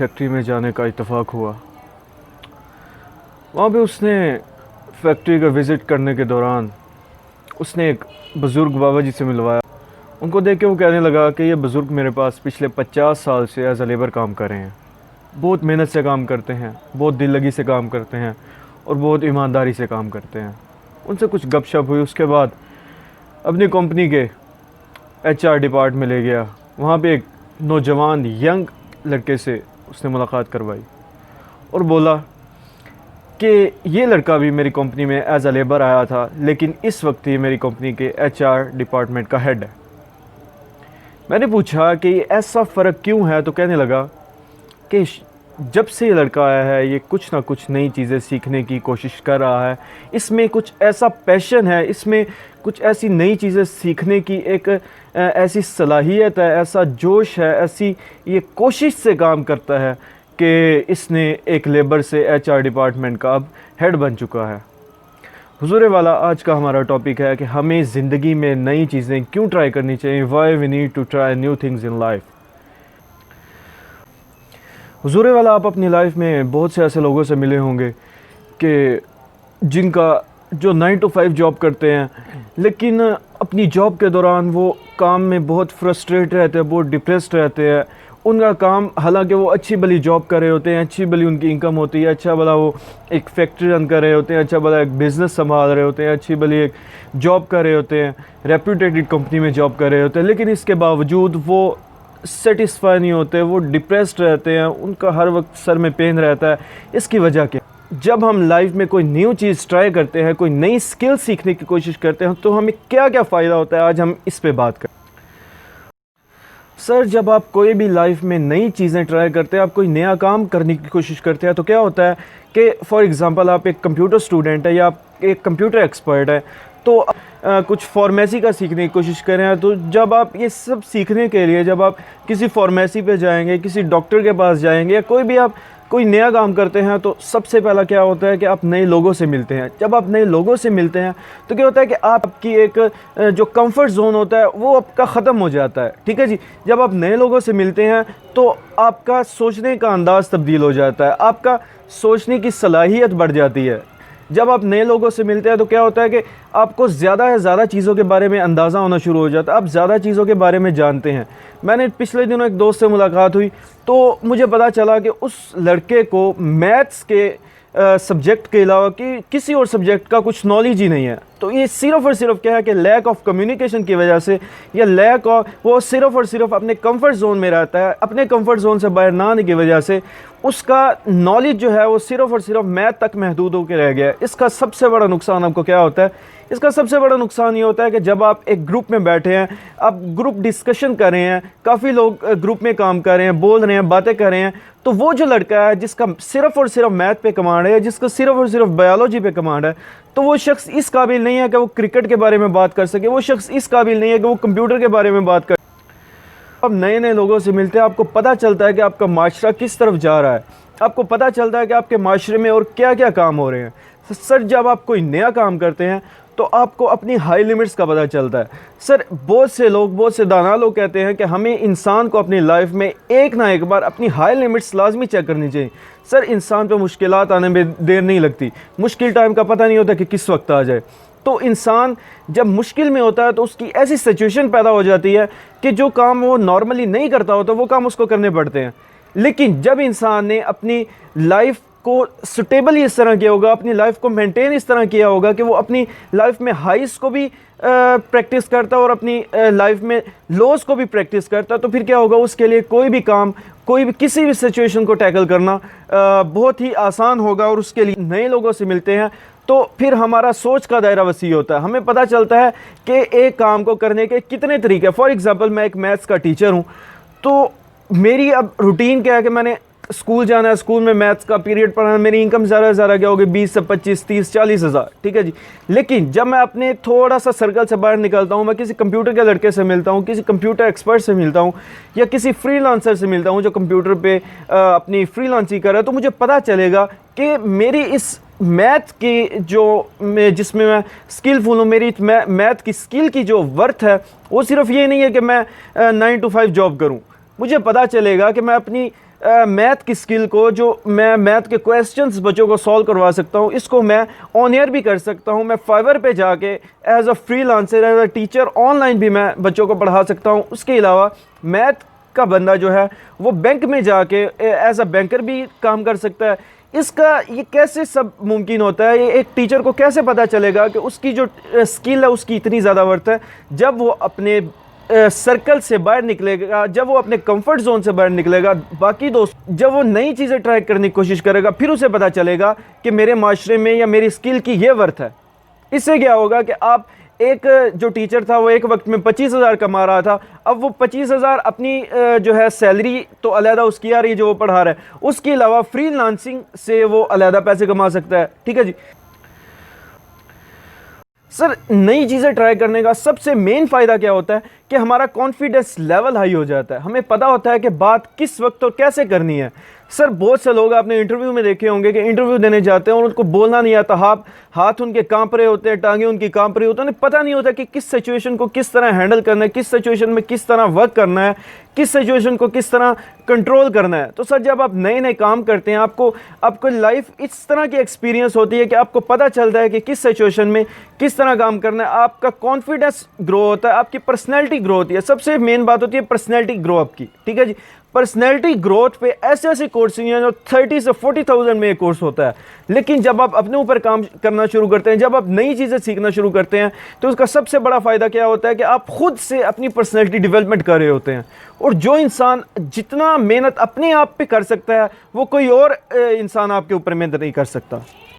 Factory में जाने का इत्तेफाक हुआ। वहाँ पे उसने फैक्ट्री का विज़िट करने के दौरान उसने एक बुज़ुर्ग बाबा जी से मिलवाया। उनको देख के वो कहने लगा कि ये बुज़ुर्ग मेरे पास पिछले 50 साल से एज अ लेबर काम कर रहे हैं, बहुत मेहनत से काम करते हैं, बहुत दिल लगी से काम करते हैं और बहुत ईमानदारी से काम करते हैं। उनसे कुछ गपशप हुई। उसके बाद अपनी कंपनी के HR डिपार्ट में ले गया। वहाँ पे एक नौजवान यंग लड़के से उसने मुलाकात करवाई और बोला कि ये लड़का भी मेरी कंपनी में एज अ लेबर आया था, लेकिन इस वक्त ये मेरी कंपनी के HR डिपार्टमेंट का हेड है। मैंने पूछा कि ऐसा फ़र्क क्यों है, तो कहने लगा कि जब से ये लड़का आया है ये कुछ ना कुछ नई चीज़ें सीखने की कोशिश कर रहा है। इसमें कुछ ऐसा पैशन है, इसमें कुछ ऐसी नई चीज़ें सीखने की एक ऐसी सलाहियत है, ऐसा जोश है, ऐसी ये कोशिश से काम करता है कि इसने एक लेबर से HR डिपार्टमेंट का अब हेड बन चुका है। हुजूर वाला, आज का हमारा टॉपिक है कि हमें ज़िंदगी में नई चीज़ें क्यों ट्राई करनी चाहिए। Why we need to try new things in life. हुजूर वाला, आप अपनी लाइफ में बहुत से ऐसे लोगों से मिले होंगे कि जिनका जो 9 to 5 जॉब करते हैं, लेकिन अपनी जॉब के दौरान वो काम में बहुत फ्रस्ट्रेट रहते हैं, बहुत डिप्रेस्ड रहते हैं। उनका काम, हालांकि वो अच्छी भली जॉब कर रहे होते हैं, अच्छी भली उनकी इनकम होती है, अच्छा भला वो एक फैक्ट्री रन कर रहे होते हैं, अच्छा भला एक बिज़नेस संभाल रहे होते हैं, अच्छी भली एक जॉब कर रहे होते हैं, रेप्यूटेटेड कंपनी में जॉब कर रहे होते हैं, लेकिन इसके बावजूद वो सेटिस्फाई नहीं होते, वो डिप्रेस्ड रहते हैं, उनका हर वक्त सर में पेन रहता है। इसकी वजह क्या? जब हम लाइफ में कोई न्यू चीज़ ट्राई करते हैं, कोई नई स्किल सीखने की कोशिश करते हैं, तो हमें क्या क्या फ़ायदा होता है, आज हम इस पे बात करें। सर, जब आप कोई भी लाइफ में नई चीज़ें ट्राई करते हैं, आप कोई नया काम करने की कोशिश करते हैं, तो क्या होता है कि फॉर एग्ज़ाम्पल आप एक कंप्यूटर स्टूडेंट है या आप एक कंप्यूटर एक्सपर्ट है, तो कुछ फार्मेसी का सीखने की कोशिश कर रहे हैं। तो जब आप ये सब सीखने के लिए जब आप किसी फार्मेसी पे जाएंगे, किसी डॉक्टर के पास जाएंगे, या कोई भी आप कोई नया काम करते हैं, तो सबसे पहला क्या होता है कि आप नए लोगों से मिलते हैं। जब आप नए लोगों से मिलते हैं तो क्या होता है कि आपकी एक जो कंफर्ट जोन होता है वो आपका ख़त्म हो जाता है। ठीक है जी। जब आप नए लोगों से मिलते हैं तो आपका सोचने का अंदाज़ तब्दील हो जाता है, आपका सोचने की सलाहियत बढ़ जाती है। जब आप नए लोगों से मिलते हैं तो क्या होता है कि आपको ज़्यादा से ज़्यादा चीज़ों के बारे में अंदाज़ा होना शुरू हो जाता है, आप ज़्यादा चीज़ों के बारे में जानते हैं। मैंने पिछले दिनों एक दोस्त से मुलाकात हुई तो मुझे पता चला कि उस लड़के को मैथ्स के सब्जेक्ट के अलावा कि किसी और सब्जेक्ट का कुछ नॉलेज ही नहीं है। तो ये सिर्फ़ और सिर्फ क्या है कि लैक ऑफ कम्युनिकेशन की वजह से, या लैक ऑफ, वो सिर्फ़ और सिर्फ अपने कंफर्ट जोन में रहता है, अपने कंफर्ट जोन से बाहर ना आने की वजह से उसका नॉलेज जो है वो सिर्फ़ और सिर्फ मैथ तक महदूद होकर रह गया है। इसका सबसे बड़ा नुकसान आपको क्या होता है? इसका सबसे बड़ा नुकसान ये होता है कि जब आप एक ग्रुप में बैठे हैं, आप ग्रुप डिस्कशन कर रहे हैं, काफ़ी लोग ग्रुप में काम कर रहे हैं, बोल रहे हैं, बातें कर रहे हैं, तो वो जो लड़का है जिसका सिर्फ़ और सिर्फ मैथ पे कमांड है, जिसका सिर्फ़ और सिर्फ बायोलॉजी पे कमांड है, तो वो शख्स इस काबिल नहीं है कि वो क्रिकेट के बारे में बात कर सके, वो शख्स इस काबिल नहीं है कि वो कंप्यूटर के बारे में बात कर। अब नए नए लोगों से मिलते हैं, आपको पता चलता है कि आपका माशरा किस तरफ जा रहा है, आपको पता चलता है कि आपके माशरे में और क्या क्या काम हो रहे हैं। सर, जब आप कोई नया काम करते हैं तो आपको अपनी हाई लिमिट्स का पता चलता है। सर, बहुत से लोग, बहुत से दाना लोग कहते हैं कि हमें इंसान को अपनी लाइफ में एक ना एक बार अपनी हाई लिमिट्स लाजमी चेक करनी चाहिए। सर, इंसान पे मुश्किलात आने में देर नहीं लगती, मुश्किल टाइम का पता नहीं होता कि किस वक्त आ जाए। तो इंसान जब मुश्किल में होता है तो उसकी ऐसी सिचुएशन पैदा हो जाती है कि जो काम वो नॉर्मली नहीं करता होता वो काम उसको करने पड़ते हैं। लेकिन जब इंसान ने अपनी लाइफ को सुटेबल इस तरह किया होगा, अपनी लाइफ को मेंटेन इस तरह किया होगा कि वो अपनी लाइफ में हाइस को भी प्रैक्टिस करता और अपनी लाइफ में लोस को भी प्रैक्टिस करता, तो फिर क्या होगा, उसके लिए कोई भी काम, कोई भी किसी भी सिचुएशन को टैकल करना बहुत ही आसान होगा। और उसके लिए नए लोगों से मिलते हैं तो फिर हमारा सोच का दायरा वसी होता है, हमें पता चलता है कि एक काम को करने के कितने तरीके। फॉर एग्ज़ाम्पल, मैं एक मैथ्स का टीचर हूँ, तो मेरी अब रूटीन क्या है कि मैंने स्कूल जाना है, स्कूल में मैथ्स का पीरियड पढ़ाना, मेरी इनकम ज़्यादा से ज़्यादा क्या होगी, 20 से 25, 30, 40 हज़ार। ठीक है जी। लेकिन जब मैं अपने थोड़ा सा सर्कल से बाहर निकलता हूँ, मैं किसी कंप्यूटर के लड़के से मिलता हूँ, किसी कंप्यूटर एक्सपर्ट से मिलता हूँ, या किसी फ्रीलांसर से मिलता हूँ जो कंप्यूटर पे अपनी फ्रीलांसिंग कर रहा है, तो मुझे पता चलेगा कि मेरी इस मैथ की जो जिसमें मैं स्किलफुल हूँ, मेरी मैथ की स्किल की जो वर्थ है वो सिर्फ ये नहीं है कि मैं 9 to 5 जॉब करूँ। मुझे पता चलेगा कि मैं अपनी मैथ की स्किल को, जो मैं मैथ के क्वेश्चंस बच्चों को सॉल्व करवा सकता हूँ, इसको मैं ऑन एयर भी कर सकता हूँ। मैं फाइवर पे जाके as a freelancer, as a teacher online भी मैं बच्चों को पढ़ा सकता हूँ। उसके अलावा मैथ का बंदा जो है वो बैंक में जाके एज अ बैंकर भी काम कर सकता है। इसका ये कैसे सब मुमकिन होता है? ये एक टीचर को कैसे पता चलेगा कि उसकी जो स्किल है उसकी इतनी ज़्यादा वर्थ है? जब वो अपने सर्कल से बाहर निकलेगा, जब वो अपने कंफर्ट जोन से बाहर निकलेगा, बाकी दोस्त जब वो नई चीज़ें ट्राई करने की कोशिश करेगा, फिर उसे पता चलेगा कि मेरे माशरे में या मेरी स्किल की ये वर्थ है। इससे क्या होगा कि आप एक जो टीचर था वो एक वक्त में 25,000 कमा रहा था, अब वो 25,000 अपनी जो है सैलरी तो अलहदा उसकी आ रही है जो वो पढ़ा रहा है, उसके अलावा फ्रीलांसिंग से वो अलहदा पैसे कमा सकता है। ठीक है जी सर, नई चीज़ें ट्राई करने का सबसे मेन फ़ायदा क्या होता है कि हमारा कॉन्फिडेंस लेवल हाई हो जाता है। हमें पता होता है कि बात किस वक्त और कैसे करनी है। सर बहुत से लोग आपने इंटरव्यू में देखे होंगे कि इंटरव्यू देने जाते हैं और उनको बोलना नहीं आता, हाथ उनके कांप रहे होते हैं, टांगे उनकी कांप रही होती हैं, उन्हें पता नहीं होता कि किस सिचुएशन को किस तरह हैंडल करना है, किस सिचुएशन में किस तरह वर्क करना है, किस सिचुएशन को किस तरह कंट्रोल करना है। तो सर जब आप नए नए काम करते हैं, आपको लाइफ इस तरह की एक्सपीरियंस होती है कि आपको पता चलता है कि किस सिचुएशन में किस तरह काम करना है। आपका कॉन्फिडेंस ग्रो होता है, आपकी पर्सनैलिटी ग्रो होती है। सबसे मेन बात होती है पर्सनैलिटी ग्रो आपकी। ठीक है जी, पर्सनैलिटी ग्रोथ पे ऐसे ऐसे कोर्सेज हैं जो 30 से 40,000 में एक कोर्स होता है। लेकिन जब आप अपने ऊपर काम करना शुरू करते हैं, जब आप नई चीज़ें सीखना शुरू करते हैं, तो उसका सबसे बड़ा फ़ायदा क्या होता है कि आप खुद से अपनी पर्सनैलिटी डेवलपमेंट कर रहे होते हैं। और जो इंसान जितना मेहनत अपने आप पे कर सकता है वो कोई और इंसान आपके ऊपर मेहनत नहीं कर सकता।